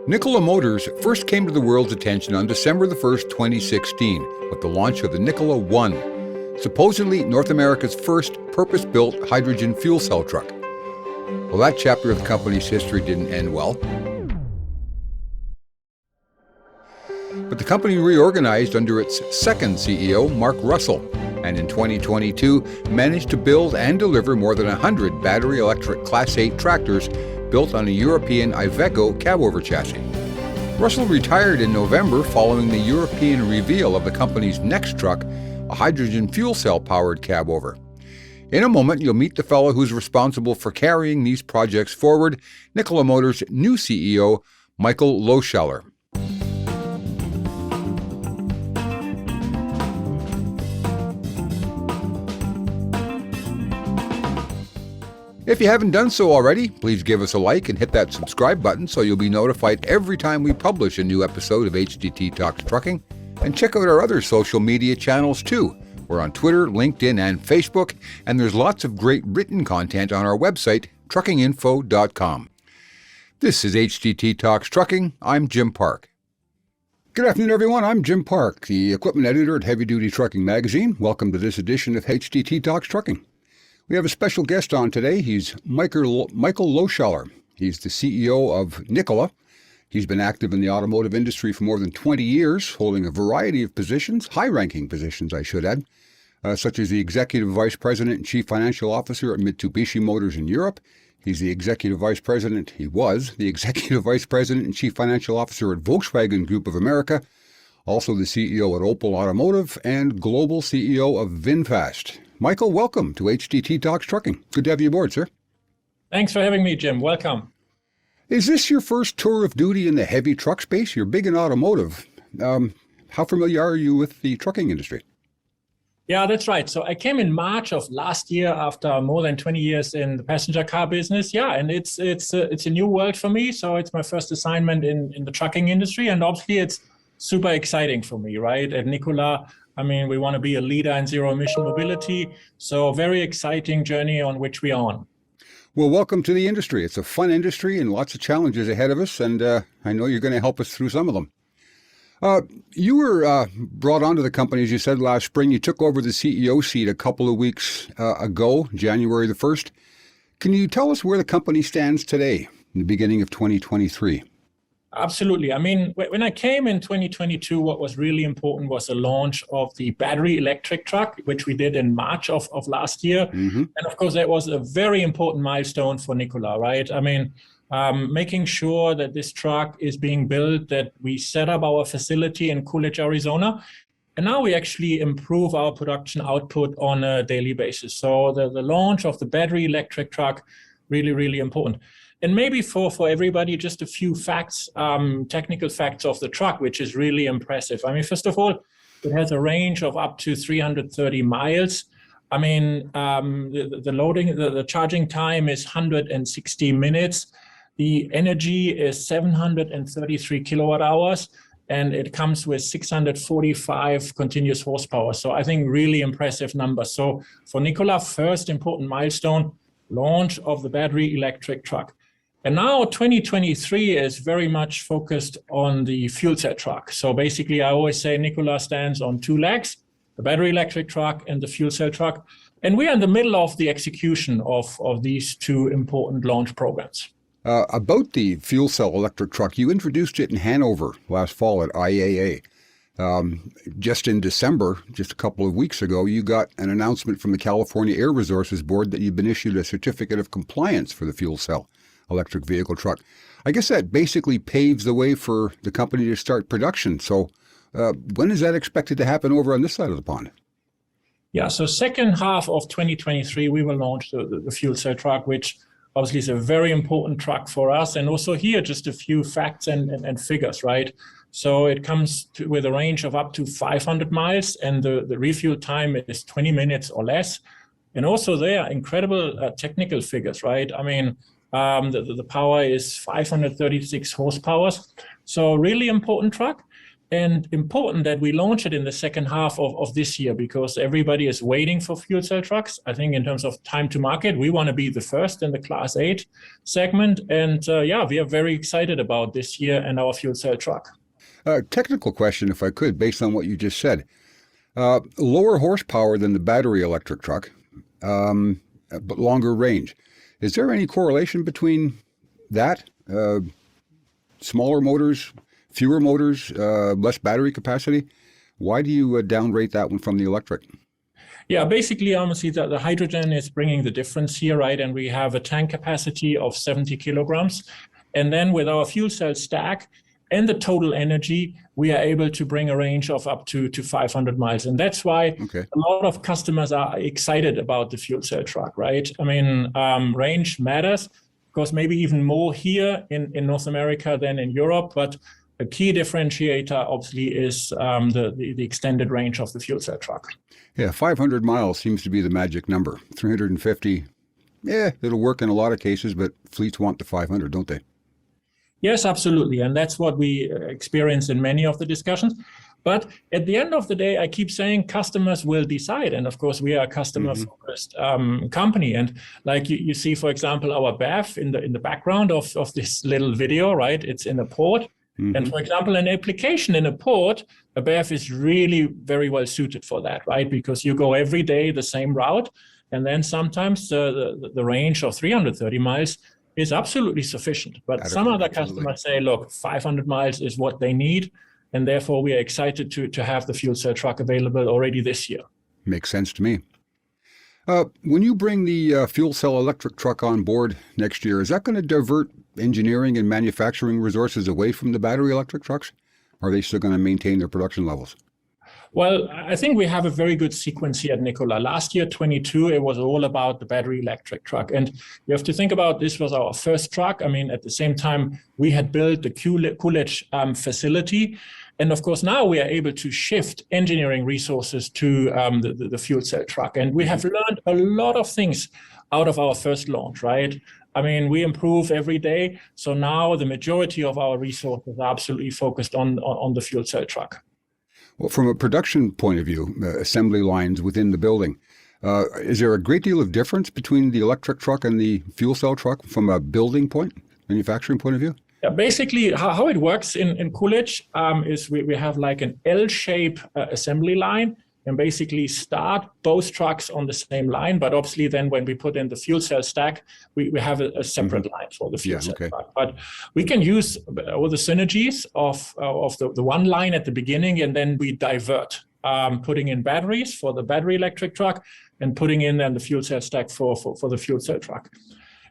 Nikola Motors first came to the world's attention on December the 1st, 2016, with the launch of the Nikola One, supposedly North America's first purpose-built hydrogen fuel cell truck. Well, that chapter of the company's history didn't end well. But the company reorganized under its second CEO, Mark Russell, and in 2022 managed to build and deliver more than 100 battery electric Class 8 tractors built on a European Iveco cab-over chassis. Russell retired in November following the European reveal of the company's next truck, a hydrogen fuel cell-powered cab-over. In a moment, you'll meet the fellow who's responsible for carrying these projects forward, Nikola Motors' new CEO, Michael Lohscheller. If you haven't done so already, please give us a like and hit that subscribe button so you'll be notified every time we publish a new episode of HTT Talks Trucking. And check out our other social media channels too. We're on Twitter, LinkedIn, and Facebook, and there's lots of great written content on our website, truckinginfo.com. This is HTT Talks Trucking. I'm Jim Park. Good afternoon, everyone. I'm Jim Park, the equipment editor at Heavy Duty Trucking Magazine. Welcome to this edition of HTT Talks Trucking. We have a special guest on today. He's Michael Lohscheller. He's the CEO of Nikola. He's been active in the automotive industry for more than 20 years, holding a variety of positions, high-ranking positions, I should add, such as the Executive Vice President and Chief Financial Officer at Mitsubishi Motors in Europe. He was the Executive Vice President and Chief Financial Officer at Volkswagen Group of America, also the CEO at Opel Automotive, and Global CEO of VinFast. Michael, welcome to HTT Talks Trucking. Good to have you aboard, sir. Thanks for having me, Jim. Welcome. Is this your first tour of duty in the heavy truck space? You're big in automotive. How familiar are you with the trucking industry? Yeah, that's right. So I came in March of last year after more than 20 years in the passenger car business. Yeah, and it's a new world for me. So it's my first assignment in the trucking industry. And obviously it's super exciting for me, right? At Nikola, I mean, we want to be a leader in zero-emission mobility. So very exciting journey on which we are on. Well, welcome to the industry. It's a fun industry and lots of challenges ahead of us. And I know you're going to help us through some of them. You were brought onto the company, as you said, last spring. You took over the CEO seat a couple of weeks ago, January the 1st. Can you tell us where the company stands today in the beginning of 2023? Absolutely. I mean, when I came in 2022, what was really important was the launch of the battery electric truck, which we did in March of last year. Mm-hmm. And of course, that was a very important milestone for Nikola, right? I mean, making sure that this truck is being built, that we set up our facility in Coolidge, Arizona. And now we actually improve our production output on a daily basis. So the launch of the battery electric truck, really, really important. And maybe for everybody, just a few facts, technical facts of the truck, which is really impressive. I mean, first of all, it has a range of up to 330 miles. I mean, the charging time is 160 minutes. The energy is 733 kilowatt hours, and it comes with 645 continuous horsepower. So I think really impressive numbers. So for Nikola, first important milestone, launch of the battery electric truck. And now 2023 is very much focused on the fuel cell truck. So basically, I always say Nikola stands on two legs, the battery electric truck and the fuel cell truck. And we are in the middle of the execution of these two important launch programs. About the fuel cell electric truck, you introduced it in Hanover last fall at IAA. Just in December, just a couple of weeks ago, you got an announcement from the California Air Resources Board that you've been issued a certificate of compliance for the fuel cell electric vehicle truck. I guess that basically paves the way for the company to start production. So when is that expected to happen over on this side of the pond? Yeah, so second half of 2023, we will launch the fuel cell truck, which obviously is a very important truck for us. And also here, just a few facts and figures, right? So it comes with a range of up to 500 miles, and the refuel time is 20 minutes or less. And also there are incredible technical figures, right? I mean, the power is 536 horsepower. So really important truck. and important that we launch it in the second half of this year, because everybody is waiting for fuel cell trucks. I think in terms of time to market, we want to be the first in the Class 8 segment. And we are very excited about this year and our fuel cell truck. Technical question, if I could, based on what you just said. Lower horsepower than the battery electric truck, but longer range. Is there any correlation between that? Smaller motors, fewer motors, less battery capacity? Why do you downrate that one from the electric? Yeah, basically, honestly, the hydrogen is bringing the difference here, right? And we have a tank capacity of 70 kilograms. And then with our fuel cell stack and the total energy, we are able to bring a range of up to 500 miles. And that's why a lot of customers are excited about the fuel cell truck, right? I mean, range matters, of course, maybe even more here in North America than in Europe. But a key differentiator, obviously, is the extended range of the fuel cell truck. Yeah, 500 miles seems to be the magic number. 350, it'll work in a lot of cases, but fleets want the 500, don't they? Yes, absolutely. And that's what we experience in many of the discussions. But at the end of the day, I keep saying customers will decide. And of course, we are a customer-focused company. And like you see, for example, our BEV in the background of this little video, right? It's in a port. And for example, an application in a port, a BEV is really very well suited for that, right? Because you go every day the same route. And then sometimes the range of 330 miles is absolutely sufficient. But some other customers say, look, 500 miles is what they need. And therefore, we are excited to have the fuel cell truck available already this year. Makes sense to me. When you bring the fuel cell electric truck on board next year, is that going to divert engineering and manufacturing resources away from the battery electric trucks? Or are they still going to maintain their production levels? Well, I think we have a very good sequence here at Nikola. Last year, 22, it was all about the battery electric truck. And you have to think about this was our first truck. I mean, at the same time, we had built the Coolidge facility. And of course, now we are able to shift engineering resources to the fuel cell truck. And we have learned a lot of things out of our first launch, right? I mean, we improve every day. So now the majority of our resources are absolutely focused on the fuel cell truck. Well, from a production point of view, assembly lines within the building, is there a great deal of difference between the electric truck and the fuel cell truck from a building point, manufacturing point of view? Yeah, basically, how it works in Coolidge is we have like an L-shape assembly line, and basically start both trucks on the same line. But obviously then when we put in the fuel cell stack, we have a separate line for the fuel cell truck. But we can use all the synergies of the one line at the beginning, and then we divert, putting in batteries for the battery electric truck and putting in then the fuel cell stack for the fuel cell truck.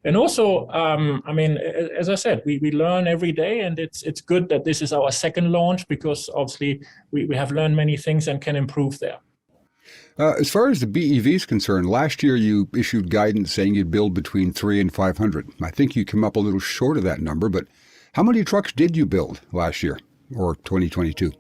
And also, I mean, as I said, we learn every day, and it's good that this is our second launch, because obviously we have learned many things and can improve there. As far as the BEV is concerned, last year you issued guidance saying you'd build between 300 and 500. I think you came up a little short of that number, but how many trucks did you build last year or 2022?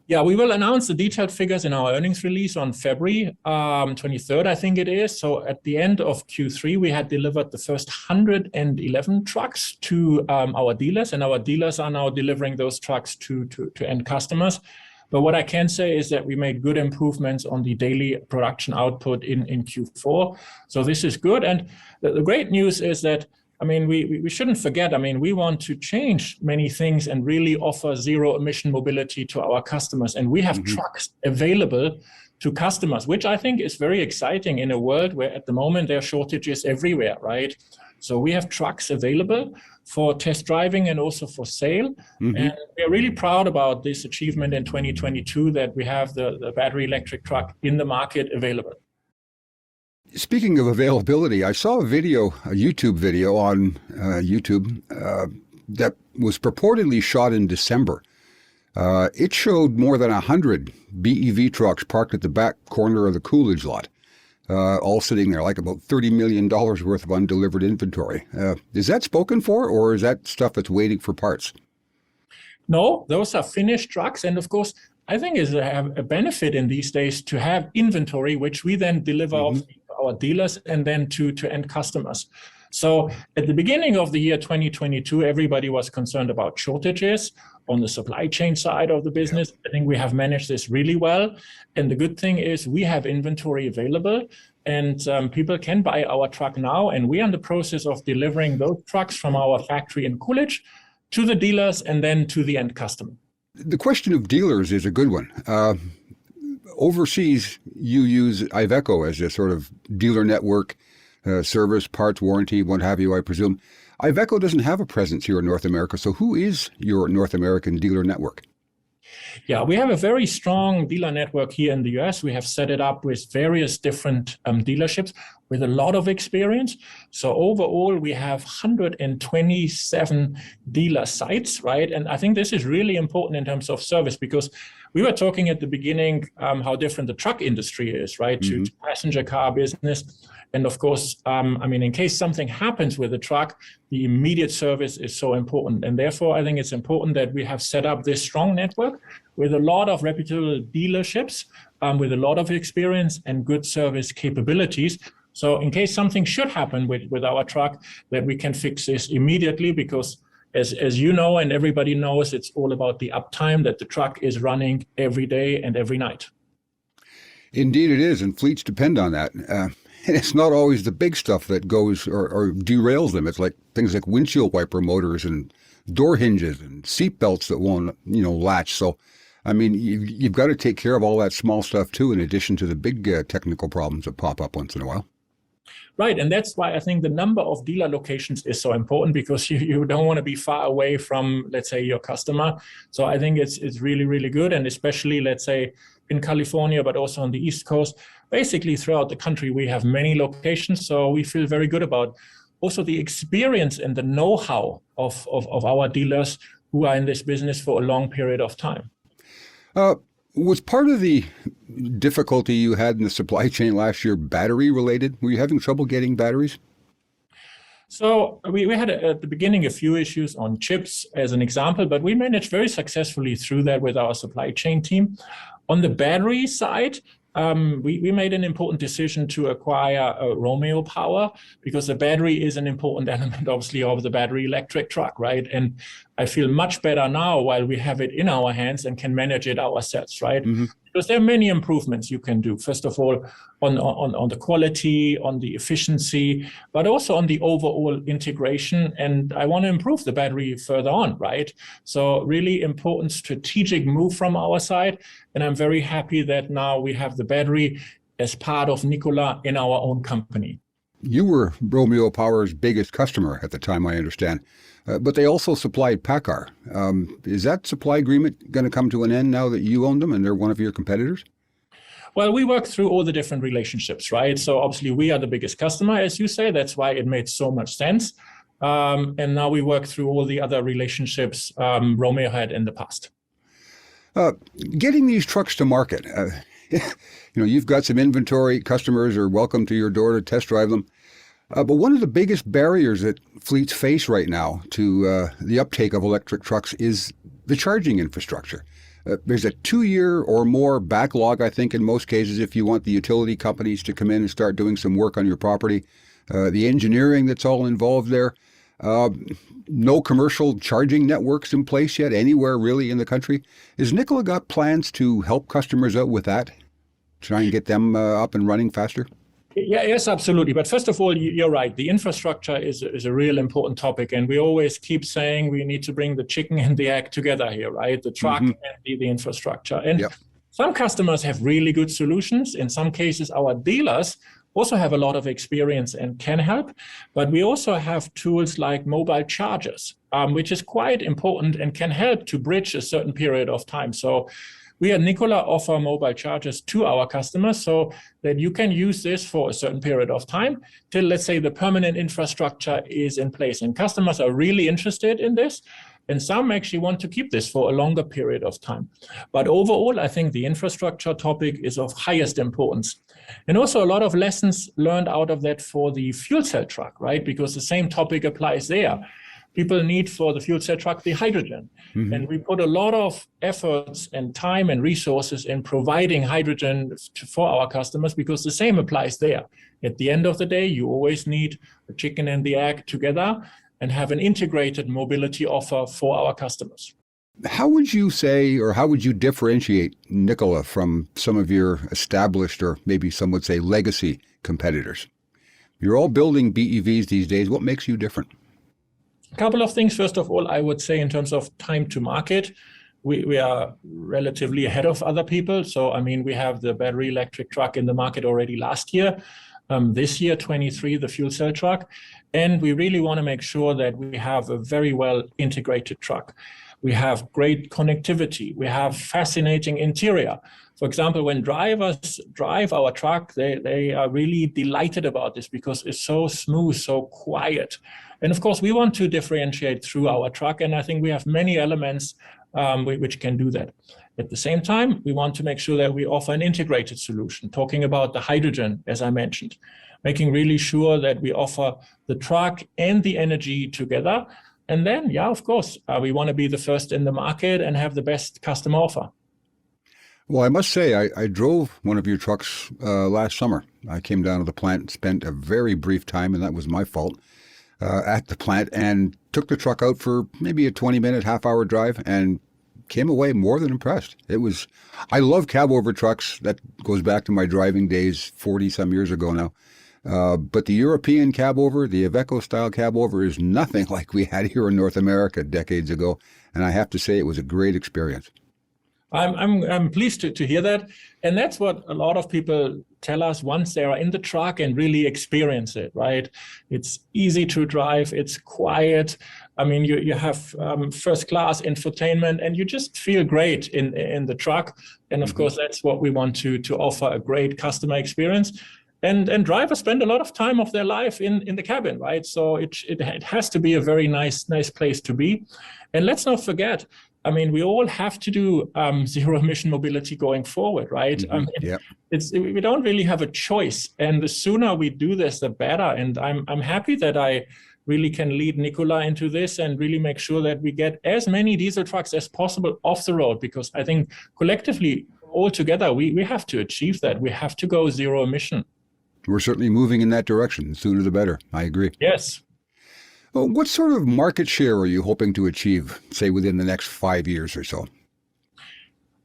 Yeah, we will announce the detailed figures in our earnings release on February 23rd, I think it is. So at the end of Q3, we had delivered the first 111 trucks to our dealers, and our dealers are now delivering those trucks to end customers. But what I can say is that we made good improvements on the daily production output in Q4. So this is good. And the great news is that, I mean, we shouldn't forget, I mean, we want to change many things and really offer zero-emission mobility to our customers. And we have trucks available to customers, which I think is very exciting in a world where at the moment there are shortages everywhere, right? So we have trucks available for test driving and also for sale. And we're really proud about this achievement in 2022, that we have the battery electric truck in the market available. Speaking of availability, I saw a YouTube video on YouTube that was purportedly shot in December. It showed more than 100 BEV trucks parked at the back corner of the Coolidge lot, all sitting there, like about $30 million worth of undelivered inventory. Is that spoken for, or is that stuff that's waiting for parts? No, those are finished trucks. And of course, I think is a benefit in these days to have inventory, which we then deliver off our dealers and then to end customers. So at the beginning of the year 2022, everybody was concerned about shortages on the supply chain side of the business. I think we have managed this really well. And the good thing is we have inventory available, and people can buy our truck now. And we are in the process of delivering those trucks from our factory in Coolidge to the dealers and then to the end customer. The question of dealers is a good one. Overseas, you use Iveco as a sort of dealer network, service, parts, warranty, what have you, I presume. Iveco doesn't have a presence here in North America, so who is your North American dealer network? Yeah, we have a very strong dealer network here in the US. We have set it up with various different dealerships with a lot of experience. So overall, we have 127 dealer sites, right? And I think this is really important in terms of service, because we were talking at the beginning how different the truck industry is, right, to passenger car business. And of course, in case something happens with the truck, the immediate service is so important. And therefore, I think it's important that we have set up this strong network with a lot of reputable dealerships, with a lot of experience and good service capabilities. So in case something should happen with our truck, that we can fix this immediately, because as you know, and everybody knows, it's all about the uptime, that the truck is running every day and every night. Indeed it is, and fleets depend on that. And it's not always the big stuff that goes or derails them. It's like things like windshield wiper motors and door hinges and seat belts that won't, latch. So, you've got to take care of all that small stuff too, in addition to the big technical problems that pop up once in a while. Right, and that's why I think the number of dealer locations is so important, because you don't want to be far away from, let's say, your customer. So I think it's really, really good, and especially, let's say, in California, but also on the East Coast, basically throughout the country, we have many locations. So we feel very good about also the experience and the know-how of our dealers who are in this business for a long period of time. Was part of the difficulty you had in the supply chain last year battery related? Were you having trouble getting batteries? So we had at the beginning a few issues on chips as an example, but we managed very successfully through that with our supply chain team. On the battery side, we made an important decision to acquire Romeo Power, because the battery is an important element, obviously, of the battery electric truck, right? And I feel much better now while we have it in our hands and can manage it ourselves, right? Mm-hmm. Because there are many improvements you can do. First of all, on the quality, on the efficiency, but also on the overall integration. And I want to improve the battery further on, right? So really important strategic move from our side. And I'm very happy that now we have the battery as part of Nikola in our own company. You were Romeo Power's biggest customer at the time, I understand. But they also supplied PACCAR. Is that supply agreement going to come to an end now that you own them and they're one of your competitors? Well, we work through all the different relationships, right? So obviously we are the biggest customer, as you say. That's why it made so much sense. And now we work through all the other relationships Romeo had in the past. Getting these trucks to market, you've got some inventory. Customers are welcome to your door to test drive them. But one of the biggest barriers that fleets face right now to the uptake of electric trucks is the charging infrastructure. There's a 2-year or more backlog, I think, in most cases, if you want the utility companies to come in and start doing some work on your property. The engineering that's all involved there. No commercial charging networks in place yet anywhere really in the country. Has Nikola got plans to help customers out with that? Try and get them up and running faster? Yeah, yes, absolutely. But first of all, you're right. The infrastructure is a real important topic. And we always keep saying we need to bring the chicken and the egg together here, right? The truck and the infrastructure. And some customers have really good solutions. In some cases, our dealers also have a lot of experience and can help. But we also have tools like mobile chargers, which is quite important and can help to bridge a certain period of time. So we at Nikola offer mobile chargers to our customers so that you can use this for a certain period of time till, let's say, the permanent infrastructure is in place. And customers are really interested in this. And some actually want to keep this for a longer period of time. But overall, I think the infrastructure topic is of highest importance. And also a lot of lessons learned out of that for the fuel cell truck, right? Because the same topic applies there. people need for the fuel cell truck the hydrogen. And we put a lot of efforts and time and resources in providing hydrogen for our customers, because the same applies there. At the end of the day, you always need the chicken and the egg together and have an integrated mobility offer for our customers. How would you say, or how would you differentiate Nikola from some of your established, or maybe some would say legacy competitors? You're all building BEVs these days. What makes you different? A couple of things. First of all, I would say in terms of time to market, we are relatively ahead of other people. So, I mean, we have the battery electric truck in the market already last year. This year, 23, the fuel cell truck. And we really want to make sure that we have a very well integrated truck. We have great connectivity. We have fascinating interior. For example, when drivers drive our truck, they are really delighted about this because it's so smooth, so quiet. And of course, we want to differentiate through our truck. And I think we have many elements which can do that. At the same time, we want to make sure that we offer an integrated solution, talking about the hydrogen, as I mentioned, making really sure that we offer the truck and the energy together. And then, yeah, of course, we want to be the first in the market and have the best customer offer. Well, I must say, I drove one of your trucks last summer. I came down to the plant, spent a very brief time, and that was my fault, at the plant, and took the truck out for maybe a 20-minute, half-hour drive, and came away more than impressed. I love cab-over trucks. That goes back to my driving days 40-some years ago now. But the European cab-over, the Iveco-style cab-over, is nothing like we had here in North America decades ago, and I have to say it was a great experience. I'm pleased to hear that. And that's what a lot of people tell us once they are in the truck and really experience it, right? It's easy to drive. It's quiet. I mean, you have first class infotainment and you just feel great in the truck. And of course, that's what we want to offer, a great customer experience. And drivers spend a lot of time of their life in the cabin, right? So it has to be a very nice place to be. And let's not forget, I mean, we all have to do zero-emission mobility going forward, right? We don't really have a choice. And the sooner we do this, the better. And I'm happy that I really can lead Nikola into this and really make sure that we get as many diesel trucks as possible off the road, because I think collectively, all together, we have to achieve that. We have to go zero emission. We're certainly moving in that direction. The sooner the better. I agree. Yes. Well, what sort of market share are you hoping to achieve, say, within the next 5 years or so?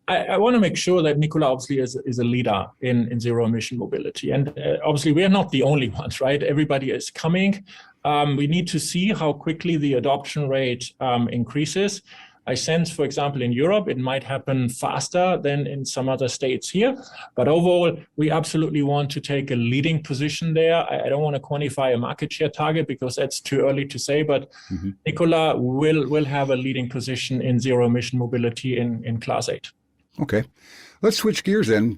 I want to make sure that Nikola obviously is a leader in zero-emission mobility. And obviously, we are not the only ones, right? Everybody is coming. We need to see how quickly the adoption rate increases. I sense, for example, in Europe, it might happen faster than in some other states here. But overall, we absolutely want to take a leading position there. I don't want to quantify a market share target because that's too early to say. But Nikola will have a leading position in zero-emission mobility in Class 8. Okay. Let's switch gears then,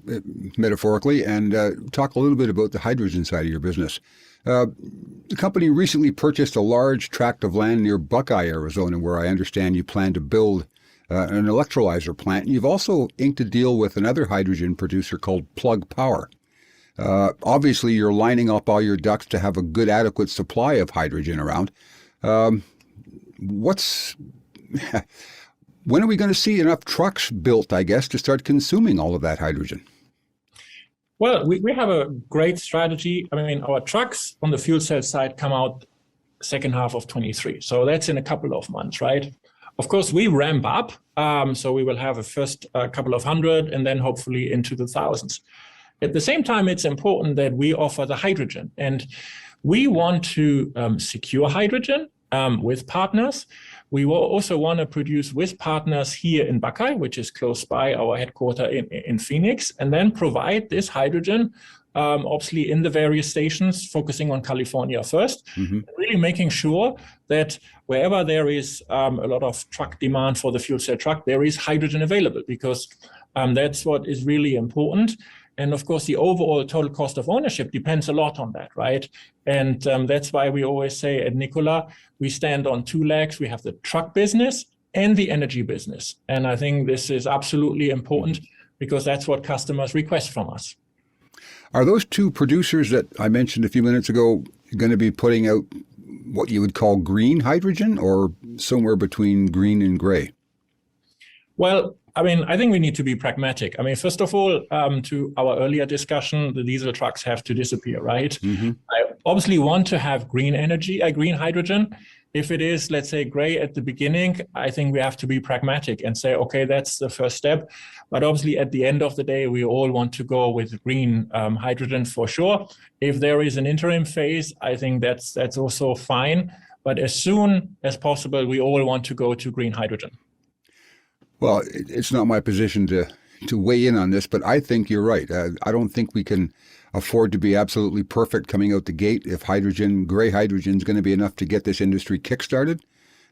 metaphorically, and talk a little bit about the hydrogen side of your business. The company recently purchased a large tract of land near Buckeye, Arizona, where I understand you plan to build an electrolyzer plant. You've also inked a deal with another hydrogen producer called Plug Power. Obviously, you're lining up all your ducks to have a good, adequate supply of hydrogen around. When are we going to see enough trucks built, I guess, to start consuming all of that hydrogen? Well, we have a great strategy. I mean, our trucks on the fuel cell side come out second half of 23. So that's in a couple of months, right? Of course, we ramp up. So we will have a first couple of hundred and then hopefully into the thousands. At the same time, it's important that we offer the hydrogen. And we want to secure hydrogen with partners. We will also want to produce with partners here in Buckeye, which is close by our headquarters in Phoenix, and then provide this hydrogen, obviously in the various stations, focusing on California first, really making sure that wherever there is a lot of truck demand for the fuel cell truck, there is hydrogen available, because that's what is really important. And of course, the overall total cost of ownership depends a lot on that, right? And that's why we always say at Nikola, we stand on two legs. We have the truck business and the energy business. And I think this is absolutely important because that's what customers request from us. Are those two producers that I mentioned a few minutes ago going to be putting out what you would call green hydrogen or somewhere between green and gray? Well, I mean, I think we need to be pragmatic. I mean, first of all, to our earlier discussion, the diesel trucks have to disappear, right? I obviously want to have green energy, green hydrogen. If it is, let's say, gray at the beginning, I think we have to be pragmatic and say, okay, that's the first step. But obviously, at the end of the day, we all want to go with green hydrogen for sure. If there is an interim phase, I think that's also fine. But as soon as possible, we all want to go to green hydrogen. Well, it's not my position to weigh in on this, but I think you're right. I don't think we can afford to be absolutely perfect coming out the gate. If gray hydrogen is going to be enough to get this industry kickstarted,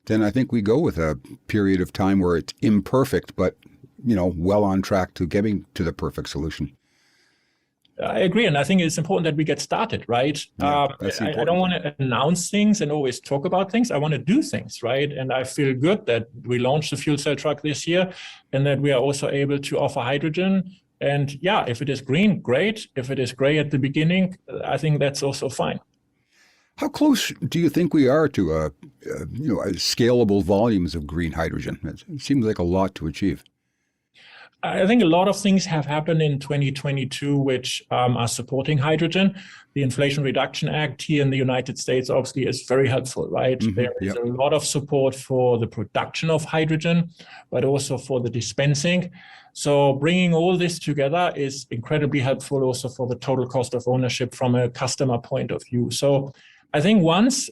then I think we go with a period of time where it's imperfect, but well on track to getting to the perfect solution. I agree, and I think it's important that we get started, right? Yeah, I don't want to announce things and always talk about things. I want to do things, right? And I feel good that we launched the fuel cell truck this year and that we are also able to offer hydrogen. And yeah, if it is green, great. If it is gray at the beginning, I think that's also fine. How close do you think we are to a scalable volumes of green hydrogen? It seems like a lot to achieve. I think a lot of things have happened in 2022 which are supporting hydrogen. The Inflation Reduction Act here in the United States obviously is very helpful, right? There is a lot of support for the production of hydrogen, but also for the dispensing. So bringing all this together is incredibly helpful also for the total cost of ownership from a customer point of view. So I think once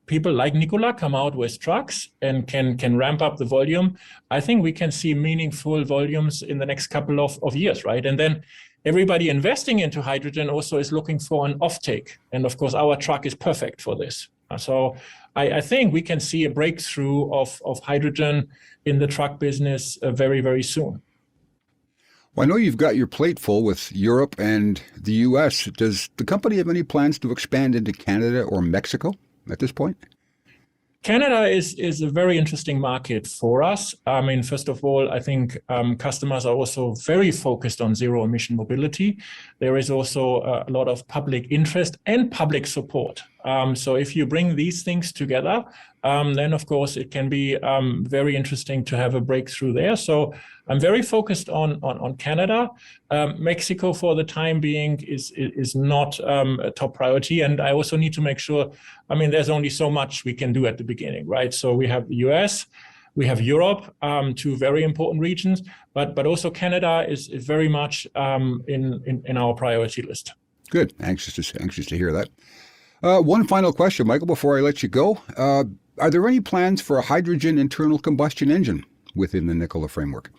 people like Nikola come out with trucks and can ramp up the volume, I think we can see meaningful volumes in the next couple of years, right? And then everybody investing into hydrogen also is looking for an offtake. And of course, our truck is perfect for this. So I think we can see a breakthrough of hydrogen in the truck business very, very soon. Well, I know you've got your plate full with Europe and the U.S. Does the company have any plans to expand into Canada or Mexico at this point? Canada is a very interesting market for us. I mean, first of all, I think customers are also very focused on zero-emission mobility. There is also a lot of public interest and public support. So if you bring these things together, then of course it can be very interesting to have a breakthrough there. So I'm very focused on Canada. Mexico for the time being is not a top priority. And I also need to make sure, I mean, there's only so much we can do at the beginning, right? So we have the US, we have Europe, two very important regions, but also Canada is very much in our priority list. Good. Anxious to hear that. One final question, Michael, before I let you go. Are there any plans for a hydrogen internal combustion engine within the Nikola framework?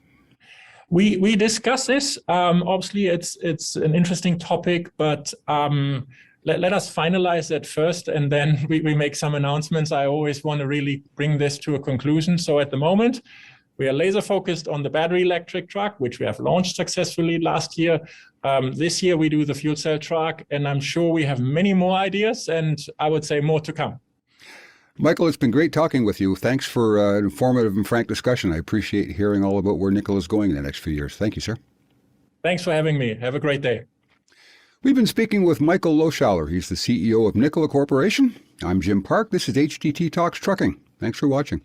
We discuss this. Obviously, it's an interesting topic, but let us finalize that first, and then we make some announcements. I always want to really bring this to a conclusion. So at the moment, we are laser focused on the battery electric truck, which we have launched successfully last year. This year, we do the fuel cell truck, and I'm sure we have many more ideas, and I would say more to come. Michael, it's been great talking with you. Thanks for an informative and frank discussion. I appreciate hearing all about where Nikola is going in the next few years. Thank you, sir. Thanks for having me. Have a great day. We've been speaking with Michael Lohscheller. He's the CEO of Nikola Corporation. I'm Jim Park. This is HDT Talks Trucking. Thanks for watching.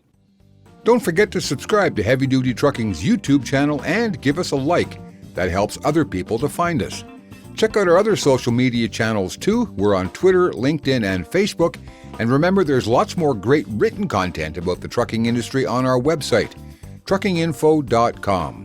Don't forget to subscribe to Heavy Duty Trucking's YouTube channel and give us a like. That helps other people to find us. Check out our other social media channels too. We're on Twitter, LinkedIn, and Facebook. And remember, there's lots more great written content about the trucking industry on our website, truckinginfo.com.